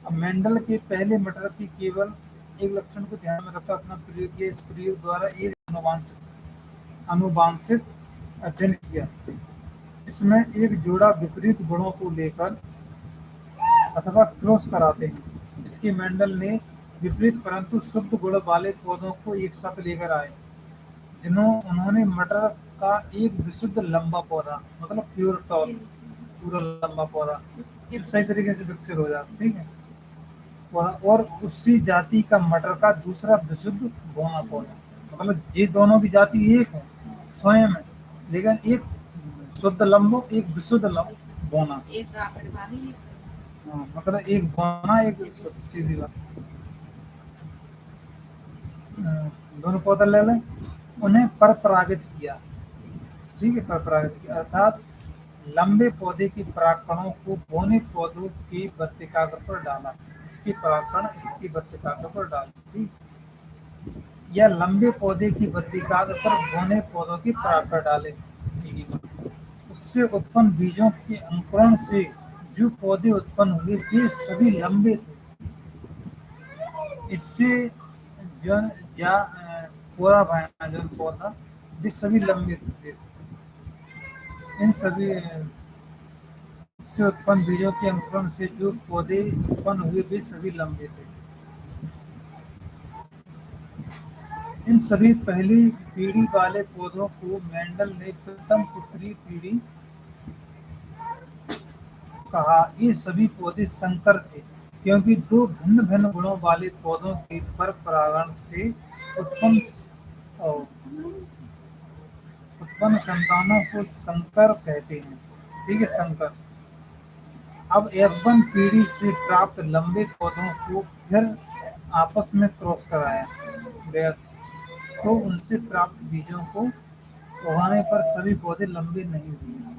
अब मेंडल के पहले मटर की केवल एक लक्षण को ध्यान में रखकर अपना प्रयोग किया, इस प्रयोग द्वारा एक अनुवांशिक अध्ययन किया। इसमें एक जोड़ा विपरीत गुणों को लेकर अथवा क्रॉस कराते हैं। इसके मेंडल ने विपरीत परंतु शुद्ध गुण वाले पौधों को एक साथ लेकर आए, उन्होंने मटर का एक विशुद्ध लंबा पौधा मतलब प्योर टॉल, पूरा लंबा पौधा सही तरीके से विकसित हो जाता, ठीक है। और उसी जाति का मटर का दूसरा विशुद्ध बौना पौधा, मतलब ये दोनों की जाति एक है स्वयं में, लेकिन एक शुद्ध लंबो, एक विशुद्ध बौना, एक प्रभावी हाँ, मतलब एक बौना एक सीधी बात। दोनों पौधा ले लें, उन्हें परपरागित किया, ठीक है, परपरागित किया अर्थात लंबे पौधे के परागकणों को बौने पौधों की वर्तिकाग्र पर डाला, इसके परागकण इसकी वर्तिकाग्र पर डाला, ठीक, या लंबे पौधे की वर्तिकाग्र पर बौने पौधों की पराग डाले, उससे उत्पन्न बीजों के अंकुरण से जो पौधे उत्पन्न हुए वे सभी लंबे थे। इससे जो या पौधा भाया जो पौधा वे सभी लंबे थे, इन सभी से उत्पन्न बीजों के अंकुरण से जो पौधे उत्पन्न हुए वे सभी लंबे थे। इन सभी पहली पीढ़ी वाले पौधों को मेंडल ने प्रथम पुत्री पीढ़ी कहा। ये सभी पौधे संकर थे क्योंकि दो भिन्न भिन्न गुणों वाले पौधों के पर परागण से उत्पन्न उत्पन्न संतानों को संकर कहते हैं। ठीक है, संकर। अब F1 पीढ़ी से प्राप्त लंबे पौधों को फिर आपस में क्रॉस कराया गया, तो उनसे प्राप्त बीजों को उगाने पर सभी पौधे लंबे नहीं हुए।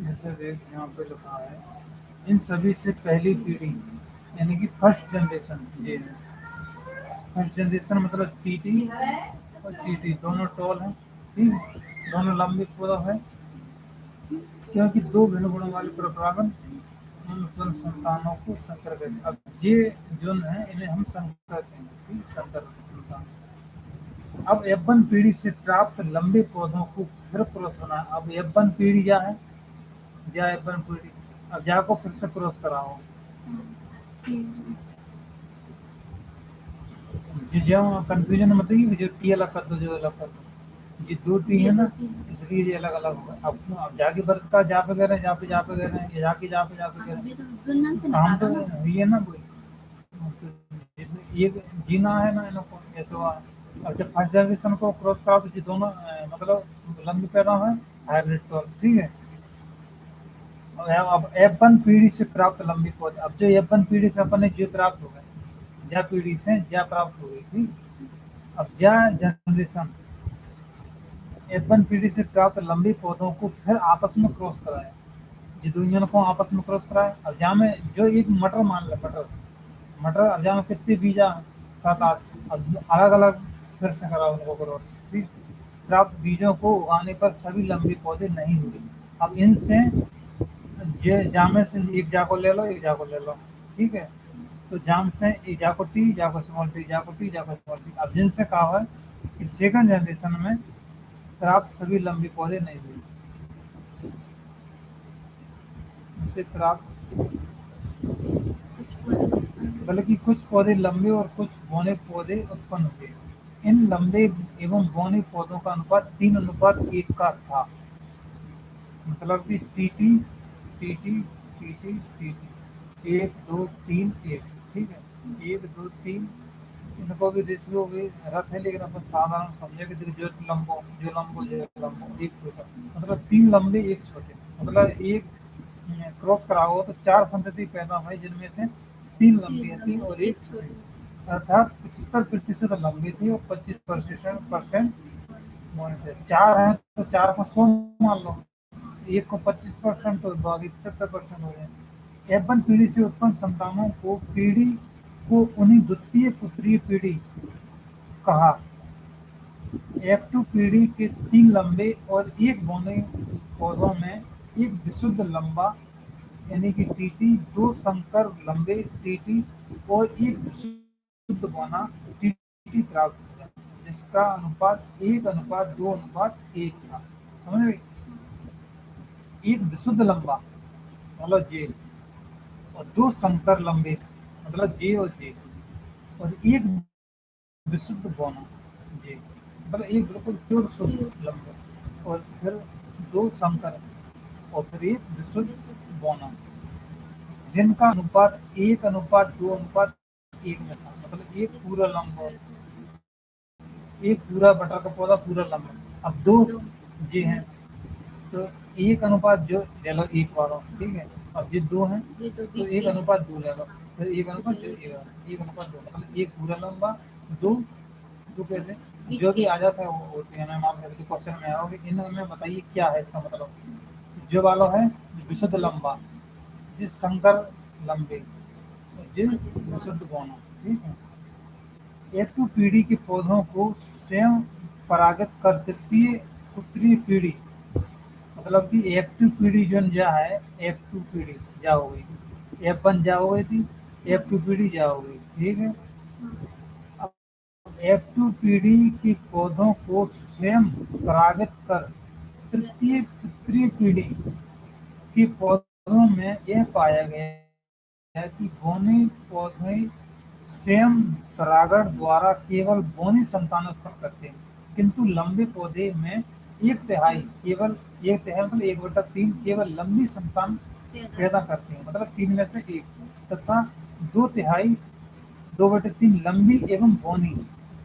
जैसे देख यहाँ पे लिखा है, इन सभी से पहली पीढ़ी यानी कि फर्स्ट जनरेशन ये है। फर्स्ट जनरेशन मतलब टीटी और टीटी दोनों टॉल हैं, ठीक है? दोनों लंबे पौधा है, क्योंकि दो भिन्न गुणों वाले परपरागण उत्पन्न संतानों को संकर कहते हैं। अब ये जो है इन्हें हम संकर कहते हैं, ठीक है? संकर संतान। अब F1 पीढ़ी से प्राप्त लंबे पौधों को फिर क्रॉस बनाया। अब F1 पीढ़ी क्या है, या F1 पीढ़ी, अब जा को फिर से क्रॉस कराओ। जो कंफ्यूजन मत है, जो टी अलग कर दो, जो अलग कर दो, ये दो टी है ना, इसलिए ये अलग अलग होगा। अब जाके बर्फ का जा पे कह रहे हैं, जा पे कह रहे हैं, ये जाके जा पे कह रहे अभी तो दुनिया से हैं, हम तो निकाला ना। ये ना कोई ये जीना है ना इनको ऐसे हुआ। अब जब फर्स्ट जनरेशन को क्रॉस करा तो ये दोनों मतलब लंबी पैदा है, हाइब्रिड तो, ठीक है। अब F1 पीढ़ी से प्राप्त लंबी पौधे, अब जो F1 पीढ़ी से अपन ने जो प्राप्त हो गए, ज्या पीढ़ी से ज्या प्राप्त हो गई थी। अब ज्या जनरेशन F1 पीढ़ी से प्राप्त लंबी पौधों को फिर आपस में क्रॉस कराया, ये दुनिया को आपस में क्रॉस कराया। अब जहाँ में जो एक मटर मान लो, मटर मटर अब जहाँ में कितने बीजा हैं, 7-8, अब अलग अलग फिर से करा उनको क्रॉस, ठीक। प्राप्त बीजों को उगाने पर सभी लंबे पौधे नहीं हुए। अब इनसे जामे से एक जा को ले लो, एक जा को ले लो, ठीक है। तो जाम से एक जा को टी, जा को स्मॉल टी, जा को टी, जा को स्मॉल टी। अब जिनसे कहा है कि सेकंड जनरेशन में प्राप्त सभी लंबे पौधे नहीं हुए, उनसे प्राप्त बल्कि कुछ पौधे लंबे और कुछ बौने पौधे उत्पन्न हुए। इन लंबे एवं बौने पौधों का अनुपात 3:1 का था। मतलब कि टीटी टीटी टीटी टीटी 1 2 3 1, ठीक है। 1 2 3 इनको भी रेशियो भी रख है, लेकिन अपन साधारण समझे कि जो लंबो जो लंबो जो लंबो एक छोटा, मतलब 3 लंबे 1 छोटे, मतलब एक क्रॉस कराओ तो 4 संतति पैदा हुए, जिनमें से 3 लंबी थी और एक छोटी। अर्थात 75% लंबी थी और 25% बौनी थे। 4 है तो 4 को 100 मान लो, एक को 25%, तो बाकी 75% हो गए। F1 पीढ़ी से उत्पन्न संतानों को पीढ़ी को उन्हीं द्वितीय पुत्रीय पीढ़ी कहा। F2 पीढ़ी के 3 लंबे और एक बौने पौधों में एक विशुद्ध लंबा यानी कि टीटी, 2 संकर लंबे टीटी और एक विशुद्ध बौना टीटी प्राप्त हुआ, जिसका अनुपात 1:2:1 था। समझ गए? एक विशुद्ध लंबा मतलब जे, और 2 संकर लंबे मतलब जे और जे, और एक विशुद्ध बौना जे, मतलब एक बिल्कुल प्योर शुद्ध लंबा, और फिर 2 संकर और फिर एक विशुद्ध बौना, जिनका अनुपात 1:2:1 में था। मतलब एक पूरा लंबा, एक पूरा बटर का पौधा पूरा लंबा। अब 2 जे हैं तो 1:2 जो ले लो, एक वालों, ठीक है। अब ये 2 हैं तो 1:2 ले लो, फिर 1:2 1:2, मतलब एक पूरा लंबा, 2 2 कैसे जो भी आ जाता है वो होती है। मैम आप क्वेश्चन में आओगे, इनमें बताइए क्या है इसका मतलब। जो वालों है विशुद्ध लंबा, जिस संकर लंबे, जिस विशुद्ध बौना, ठीक है। F2 पीढ़ी के पौधों को स्वयं परागित कर तृतीय पुत्रीय पीढ़ी, मतलब कि F2 पीढ़ी जो जा है, F2 पीढ़ी जा हो गई, F1 जा हो गई थी, F2 पीढ़ी जा हो गई, ठीक है। अब F2 पीढ़ी के पौधों को स्वयं परागित कर तृतीय पुत्रीय पीढ़ी के पौधों में यह पाया गया है कि बौने पौधे स्वयं परागण द्वारा केवल बौनी संतान उत्पन्न करते हैं, किंतु लंबे पौधे में 1/3 केवल 1/3 मतलब 1/3 केवल लंबी संतान पैदा करते हैं, मतलब 3 में से 1, तथा 2/3 2/3 लंबी एवं बौनी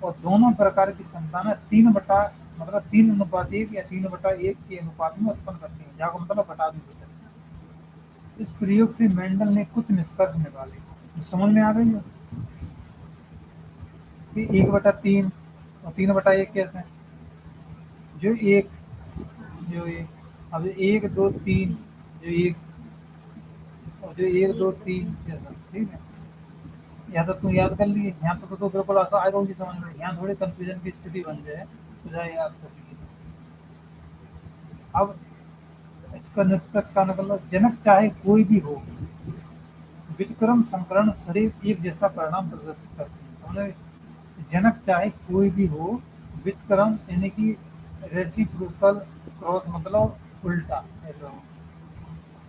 और दोनों प्रकार की संतानें 3/1 या 3/1 के अनुपात में उत्पन्न करती हैं, जहाँ को मतलब बटा भी होता है। इस प्रयोग से मेंडल ने कुछ निष्कर्ष निकाले, तो समझ में आ गई है कि 1/3 और 3/1 कैसे, जो एक जो एक अब 1 2 3 जो एक और जो 1 2 3 कैसा, ठीक है। यहाँ तक तू याद कर लिए, यहाँ तक तो बिल्कुल आसान आएगा मुझे समझ में, यहाँ थोड़ी कंफ्यूजन की स्थिति बन जाए तो जाए याद कर लीजिए। अब इसका निष्कर्ष का निकल, जनक चाहे कोई भी हो, विक्रम संकरण शरीर एक जैसा परिणाम प्रदर्शित करते हैं। समझे, जनक चाहे कोई भी हो, विक्रम यानी कि रेसिप्रोकल क्रॉस मतलब उल्टा ऐसा हो,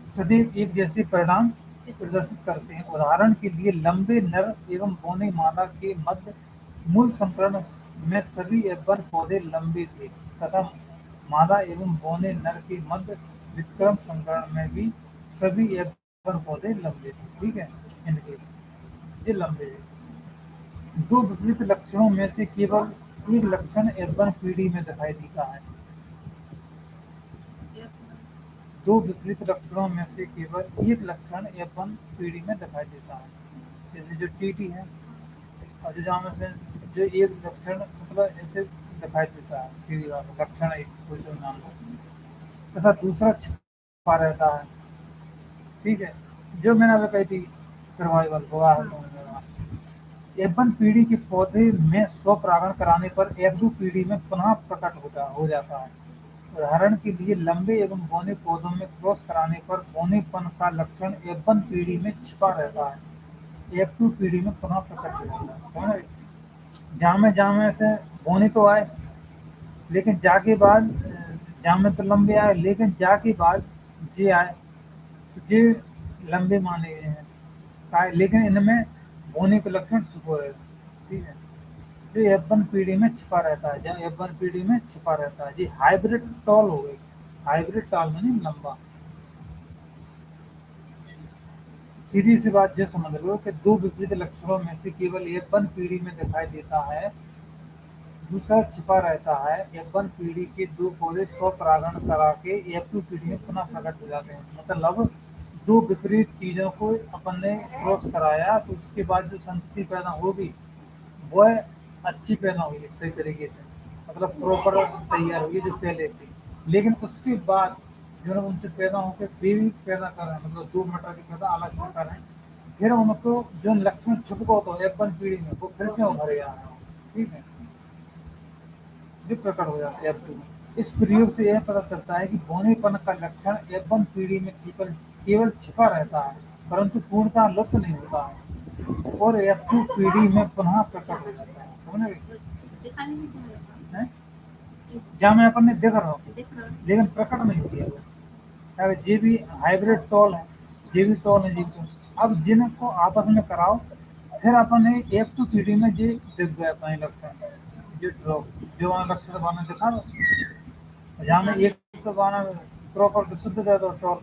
सदैव एक जैसे परिणाम प्रदर्शित करते हैं। उदाहरण के लिए लंबे नर एवं बौने मादा के मध्य मूल संकरण में सभी एफ1 पौधे लंबे थे, तथा मादा एवं बौने नर के मध्य विक्रम संकरण में भी सभी एफ1 पौधे लंबे थे, ठीक है। इनके ये लंबे थे। दो विपरीत लक्षणों में से केवल एक लक्षण एफ1 पीढ़ी में दिखाई देता है। दो विपरीत लक्षणों में से केवल एक लक्षण F1 पीढ़ी में दिखाई देता है, जैसे जो टीटी है, और जो जहाँ में से जो एक लक्षण मतलब ऐसे दिखाई देता है पीढ़ी वाला लक्षण, एक कोई सा नाम लो, तथा दूसरा छिपा रहता है, ठीक है। जो मैंने अभी कही थी सर्वाइवल हुआ है, समझ में आया। F1 पीढ़ी के पौधे में स्वपरागण कराने पर F2 पीढ़ी में पुनः प्रकट हो जाता है। उदाहरण के लिए लंबे एवं बौने पौधों में क्रॉस कराने पर बौनेपन का लक्षण F1 पीढ़ी में छिपा रहता है, F2 पीढ़ी में पुनः प्रकट हो जाता है। जामे से बौने तो आए, लेकिन जाके बाद जामे तो लंबे आए, लेकिन जाके बाद जे आए तो जे लंबे माने गए हैं, लेकिन इनमें बौने के लक्षण छुपो है, ठीक है। जो F1 पीढ़ी में छिपा रहता है, जहाँ F1 पीढ़ी में छिपा रहता है, जी हाइब्रिड टॉल हो गई। हाइब्रिड टॉल में नहीं लंबा। सीधी सी बात ये समझ लो कि दो विपरीत लक्षणों में से केवल F1 पीढ़ी में दिखाई देता है, दूसरा छिपा रहता है। F1 पीढ़ी के दो पौधे स्वपरागण करा के F2 पीढ़ी में पुनः प्रकट हो जाते हैं। मतलब दो विपरीत चीजों को अपन ने क्रॉस कराया, तो उसके बाद जो संतति पैदा होगी वह अच्छी पैदा हुई सही तरीके से, मतलब प्रॉपर तैयार हुई जो पहले थी। लेकिन उसके बाद जो उनसे पैदा होकर बेबी पैदा कर रहे हैं, मतलब 2 मटर की पैदा अलग से कर रहे हैं, फिर उनको जो लक्षण छुप गए तो F1 पीढ़ी में वो फिर से उभर गया है, ठीक है, जो प्रकट हो जाता है F2 में। इस प्रयोग से यह पता चलता है कि बौनेपन का लक्षण F1 पीढ़ी में केवल छिपा रहता है, परंतु पूर्णतः लुप्त नहीं होता है, और F2 पीढ़ी में पुनः प्रकट हो जाता है। समझ गए, जहाँ मैं अपन ने देख रहा हूँ, लेकिन प्रकट नहीं किया। जे भी हाइब्रिड टॉल है, जे भी टॉल है जिनको, अब जिनको आपस में कराओ, फिर अपन ने F2 पीढ़ी में जे दिख गया अपने लक्षण, जो वहाँ लक्षण बना दिखा दो, जहाँ में एक तो बना प्रॉपर विशुद्ध दे दो टॉल,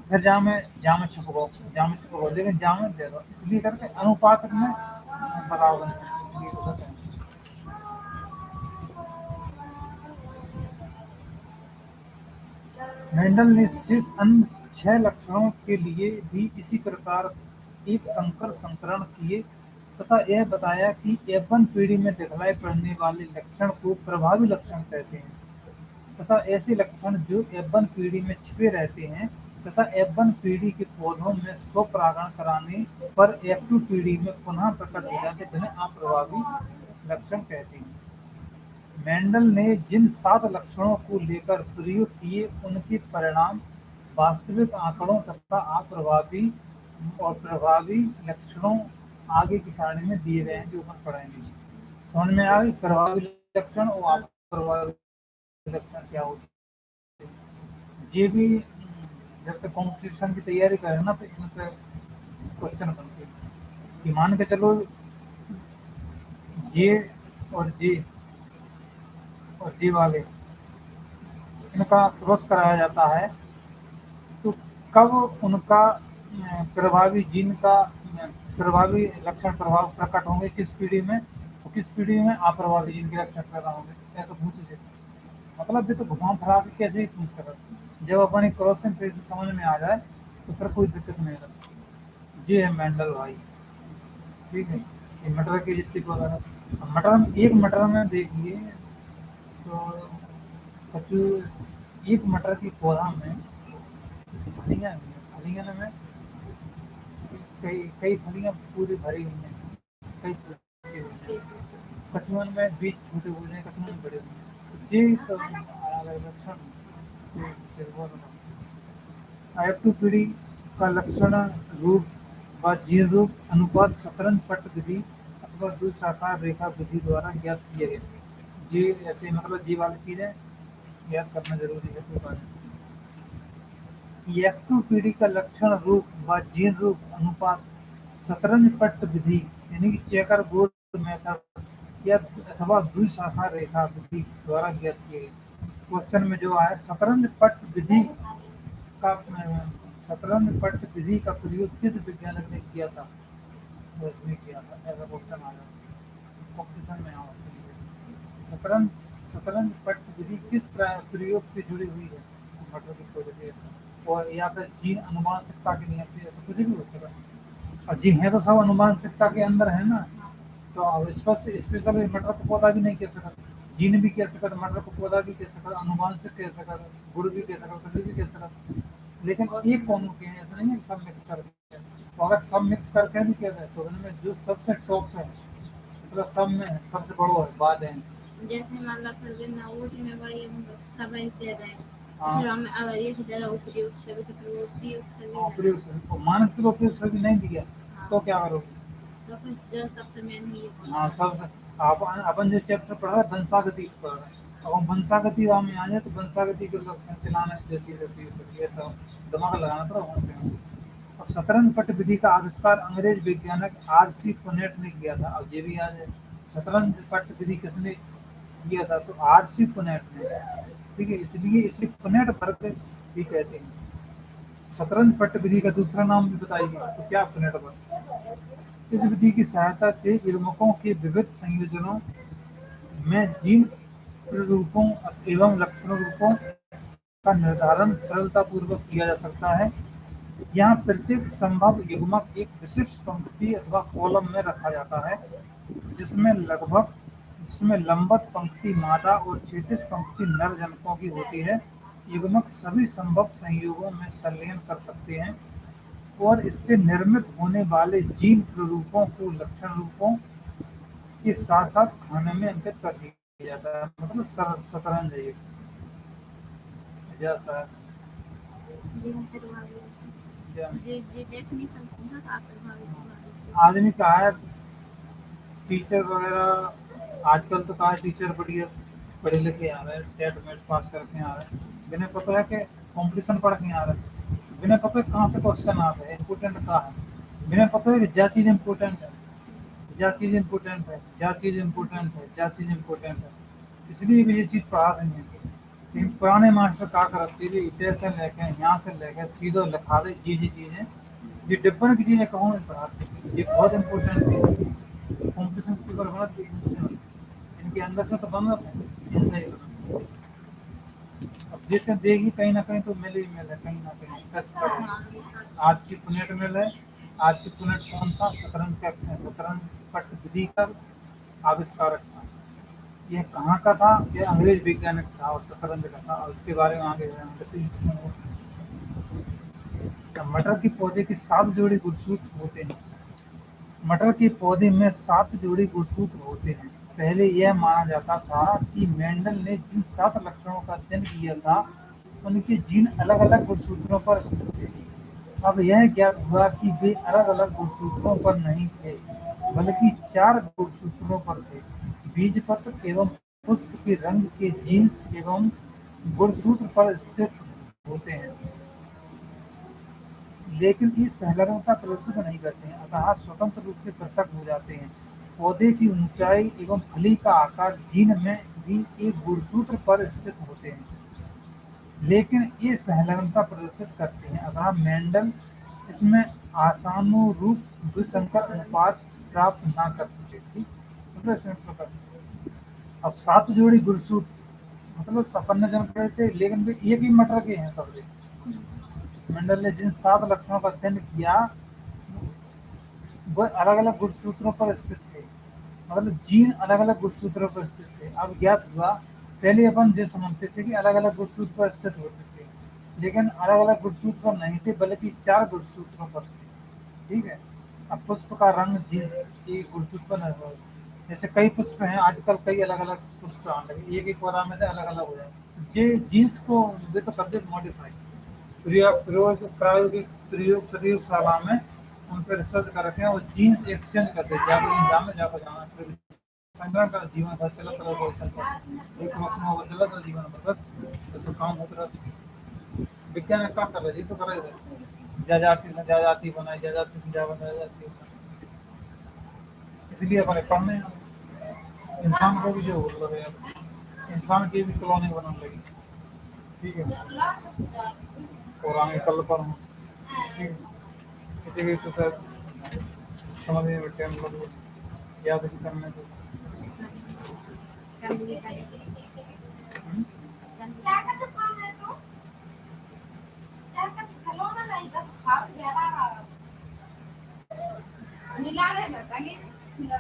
फिर जहाँ में छुप गो, लेकिन जहाँ में दे दो, इसलिए करके अनुपात में बदलाव बनते हैं, इसलिए होता है। मेंडल ने शेष अन्य 6 लक्षणों के लिए भी इसी प्रकार एक संकर संकरण किए, तथा यह बताया कि F1 पीढ़ी में दिखलाई पड़ने वाले लक्षण को प्रभावी लक्षण कहते हैं, तथा ऐसे लक्षण जो F1 पीढ़ी में छिपे रहते हैं तथा F1 पीढ़ी के पौधों में स्वपरागण कराने पर F2 पीढ़ी में पुनः प्रकट हो जाते, जिन्हें अप्रभावी लक्षण कहते हैं। मेंडल ने जिन 7 लक्षणों को लेकर प्रयोग किए, उनके परिणाम वास्तविक आंकड़ों तथा अप्रभावी और प्रभावी लक्षणों आगे की सारणी में दिए गए हैं, जो अपन पढ़ेंगे। समझ में आ गई प्रभावी लक्षण और अप्रभावी लक्षण क्या होते हैं। ये भी जब तक कॉम्पिटिशन की तैयारी करें ना, तो इन पर क्वेश्चन बनते हैं कि मान के चलो जे और जे और जी वाले इनका क्रॉस कराया जाता है, तो कब उनका प्रभावी जीन का प्रभावी लक्षण प्रभाव प्रकट होंगे, किस पीढ़ी में, तो किस पीढ़ी में अप्रभावी जीन के लक्षण पैदा होंगे, ऐसा पूछे। मतलब ये तो घुमा फिरा के कैसे ही पूछ सकते, जब अपनी क्वेश्चन सही से समझ में आ जाए तो फिर कोई दिक्कत नहीं रहती। ये है मेंडल भाई, ठीक है। ये मटर की जितनी पौधा है, मटर एक मटर में देखिए तो कचू एक मटर की पौधा में फलियां हुई हैं, फलियां में कई कई फलियां पूरी भरी हुई हैं, कई फली हुई हैं। कछुअन में बीज छोटे हुए हैं, कछुअन में बड़े हुए हैं। जी तो अलग लक्षण आयु पीढ़ी का लक्षण रूप व जीन रूप अनुपात शतरंज पट विधि अथवा द्विशाखा रेखा विधि द्वारा ज्ञात किए गए। जी ऐसे मतलब जी वाली चीजें याद करना जरूरी है इसके बारे में। एक्टिव पीढ़ी का लक्षण रूप व जीन रूप अनुपात शतरंज पट्ट विधि यानी कि चेकर बोर्ड मेथड या अथवा द्विशाखा रेखा विधि द्वारा ज्ञात किए गए। क्वेश्चन में जो आया शतरंज पट्ट विधि का शतरंज पट्ट विधि का प्रयोग किस वैज्ञानिक ने किया था, तो इसने किया था, ऐसा क्वेश्चन आ जाता कॉम्पिटिशन में। शतरंज शतरंज पट्ट विधि किस प्रयोग से जुड़ी हुई है, मटर की पौधे ऐसा, और या फिर जीन अनुमानसिकता के नियम से, ऐसा कुछ भी हो सकता है। और जी है तो सब अनुमानसिकता के अंदर है ना, तो अब स्पष्ट स्पेशल मटर को पौधा भी नहीं कह सकता, जीन भी कह सकता, मटर को पौधा भी कह सकता, अनुमानसिक कह सकता, गुड़ भी कह सकता, कभी भी कह सकता। लेकिन एक कौन के हैं, ऐसा नहीं है सब मिक्स करके। तो अगर सब मिक्स करके भी कह रहे हैं तो उनमें जो सबसे टॉप है, मतलब सब में सबसे बड़ो है बाद है। जैसे मान लो फिर भी ना वो में बड़ी हम लोग सब दे रहे हैं, हाँ फिर हमें अगर ये ज़्यादा उपयुक्त से भी तो फिर वो उपयुक्त से भी प्रयोग से तो मानक चलो प्रयोग से भी नहीं दिया तो क्या करोगे। तो फिर जो सबसे मेन है ये हाँ सब आप अपन जो चैप्टर पढ़ रहे हैं वंशागति पढ़ रहे हैं, अब हम वंशागति वहाँ में आ जाए तो वंशागति के लक्षण चलाना देती रहती है, ये सब दिमाग लगाना पड़ा वहाँ पे। अब शतरंज पट विधि का आविष्कार अंग्रेज वैज्ञानिक आर.सी. पुनेट ने किया था। अब ये भी याद है शतरंज पट विधि किसने किया था, तो आर.सी. पुनेट ने, ठीक है। इसलिए इसे पुनेट वर्ग भी कहते हैं। शतरंज पट विधि का दूसरा नाम भी बताइए, तो क्या पुनेट वर्ग। इस विधि की सहायता से युग्मकों के विविध संयोजनों में जीन प्ररूपों एवं लक्षण रूपों का निर्धारण सरलतापूर्वक किया जा सकता है। यहाँ प्रत्येक संभव युग्मक एक विशिष्ट पंक्ति अथवा कॉलम में रखा जाता है, जिसमें लगभग जिसमें लंबवत पंक्ति मादा और क्षैतिज पंक्ति नर जनकों की होती है। युग्मक सभी संभव संयोगों में संलयन कर सकते हैं और इससे निर्मित होने वाले जीन प्ररूपों को लक्षण रूपों के साथ साथ खाने में अंकित कर दिया जाता है। मतलब शतरंज है ये जैसा जी हम प्रभावित जी जी डेफिनेशन समझा तो आप प्रभावित आदमी का है। टीचर वगैरह आजकल तो कहा टीचर बढ़िया पढ़े लिखे आ रहे हैं, टेट मेट पास करके आ रहे हैं, बिना पता है कि कंपटीशन पढ़ के आ रहे हैं, बिना पता है कहाँ से क्वेश्चन आ रहे हैं, इम्पोर्टेंट कहाँ है, बिना पता है कि क्या चीज़ इम्पोर्टेंट है, क्या चीज़ इम्पोर्टेंट है, क्या चीज़ इम्पोर्टेंट है, क्या चीज़ इम्पोर्टेंट है। इसलिए भी ये चीज़ पढ़ा रही है। लेकिन पुराने मास्टर क्या करते थे, इतने से लेके यहाँ से लेके सीधो लिखा दे जी चीज़ें, ये डिब्बन की चीज़ें कहूँ नहीं पढ़ाते थे, ये बहुत इम्पोर्टेंट थी। कॉम्पिटिशन पेपर बना थे इनसे, इनके अंदर से तो बन रहा था इनसे ही। अब जितने देगी कहीं ना कहीं तो मिल ही मिल है, कहीं ना कहीं आर.सी. पुनेट मिल है। आर.सी. पुनेट कौन था, शतरंज पट विधि का आविष्कारक था। यह कहाँ का था, यह अंग्रेज वैज्ञानिक था और शतरंज का था, और इसके बारे में आगे मटर के पौधे के 7 जोड़ी गुणसूत्र होते हैं। मटर के पौधे में 7 जोड़ी गुणसूत्र होते हैं। पहले यह माना जाता था कि मेंडल ने जिन 7 लक्षणों का अध्ययन किया था उनके जीन अलग अलग गुणसूत्रों पर स्थित थे। अब यह ज्ञात हुआ कि वे अलग अलग गुणसूत्रों पर नहीं थे, बल्कि 4 गुणसूत्रों पर थे। बीजपत्र एवं पुष्प के रंग के जीन्स एवं गुणसूत्र पर स्थित होते हैं, लेकिन ये संलग्नता प्रदर्शित नहीं करते हैं, अतः स्वतंत्र रूप से पृथक हो जाते हैं। पौधे की ऊंचाई एवं फली का आकार जीन में भी एक गुणसूत्र पर स्थित होते हैं, लेकिन ये संलग्नता प्रदर्शित करते हैं, अतः मेंडल इसमें आशानुरूप द्विसंकर अनुपात प्राप्त न कर सके। ठीक, पे सिमेट्रिकल कर दिया। अब 7 जोड़ी गुणसूत्र, मतलब सपन्न जन रहे थे, लेकिन वे एक ही मटर के हैं सब। मेंडल ने जिन 7 लक्षणों का अध्ययन किया वह अलग अलग गुणसूत्रों पर स्थित थे, मतलब जीन अलग अलग गुणसूत्रों पर स्थित थे। अब ज्ञात हुआ, पहले अपन ये समझते थे कि अलग अलग गुणसूत्र पर स्थित होते थे, लेकिन अलग अलग गुणसूत्र पर नहीं थे, बल्कि 4 गुणसूत्रों पर थे। ठीक है। अब पुष्प का रंग जीन्स की गुणसूत्र पर निर्भर होता है। जैसे कई पुष्प हैं आजकल, कई अलग अलग पुष्प आने लगे, एक एक पौधा में से अलग अलग हो जाए। ये जीन्स को वे तो कर दे मॉडिफाई, प्रायोगिक प्रयोगशाला में उन पर रिसर्च कर रखे हैं और जीन्स एक्सचेंज कर देते हैं। आप इंजाम में जाकर जाना, फिर संग्रह का जीवन भर चलत रहो, एक वर्ष में वो चलत रहो जीवन भर, बस तो काम होता रहता। विज्ञान का कर रहे तो कर रहे, जाति से जाति बनाई, जाति से जाति बनाई। इसलिए अपने पढ़ने इंसान को भी जो बोल रहे हैं, इंसान की भी कॉलोनी बनाने लगी। ठीक है। और आगे कल पर हूँ। ठीक है। किसी भी तो सर समझने में टाइम लगे, याद भी करने को। हम्म? मिला